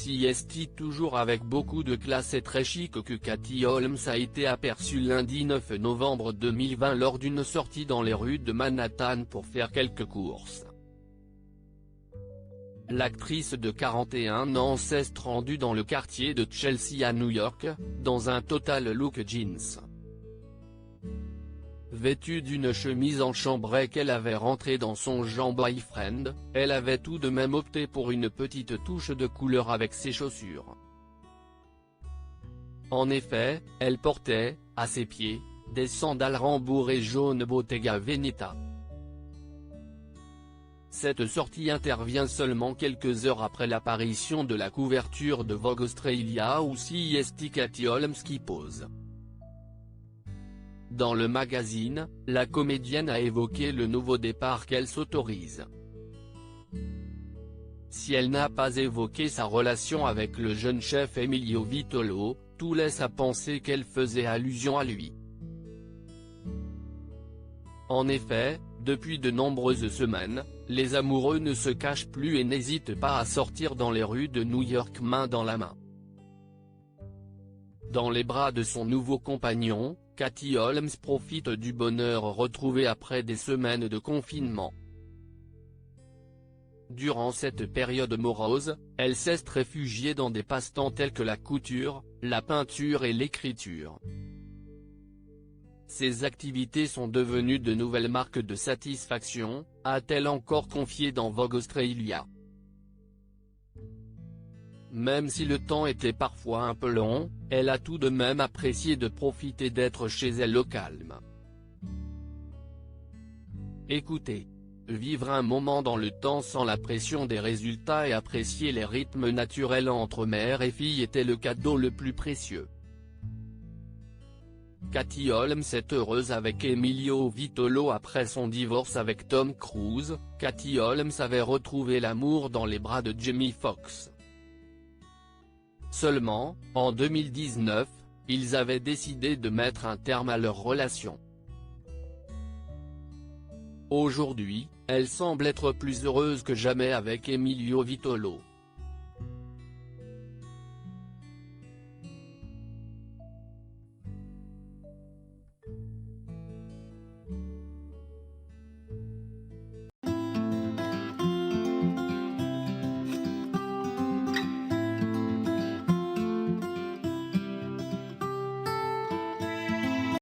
CST toujours avec beaucoup de classe et très chic que Katie Holmes a été aperçue lundi 9 novembre 2020 lors d'une sortie dans les rues de Manhattan pour faire quelques courses. L'actrice de 41 ans s'est rendue dans le quartier de Chelsea à New York, dans un total look jeans. Vêtue d'une chemise en chambray qu'elle avait rentrée dans son jean boyfriend, elle avait tout de même opté pour une petite touche de couleur avec ses chaussures. En effet, elle portait, à ses pieds, des sandales rembourrées jaune Bottega Veneta. Cette sortie intervient seulement quelques heures après l'apparition de la couverture de Vogue Australia où CST Katie Holmes qui pose. Dans le magazine, la comédienne a évoqué le nouveau départ qu'elle s'autorise. Si elle n'a pas évoqué sa relation avec le jeune chef Emilio Vitolo, tout laisse à penser qu'elle faisait allusion à lui. En effet, depuis de nombreuses semaines, les amoureux ne se cachent plus et n'hésitent pas à sortir dans les rues de New York main dans la main. Dans les bras de son nouveau compagnon, Katie Holmes profite du bonheur retrouvé après des semaines de confinement. Durant cette période morose, elle s'est réfugiée dans des passe-temps tels que la couture, la peinture et l'écriture. Ces activités sont devenues de nouvelles marques de satisfaction, a-t-elle encore confié dans Vogue Australia. Même si le temps était parfois un peu long, elle a tout de même apprécié de profiter d'être chez elle au calme. Écoutez. Vivre un moment dans le temps sans la pression des résultats et apprécier les rythmes naturels entre mère et fille était le cadeau le plus précieux. Katie Holmes est heureuse avec Emilio Vitolo après son divorce avec Tom Cruise. Katie Holmes avait retrouvé l'amour dans les bras de Jamie Foxx. Seulement, en 2019, ils avaient décidé de mettre un terme à leur relation. Aujourd'hui, elle semble être plus heureuse que jamais avec Emilio Vitolo.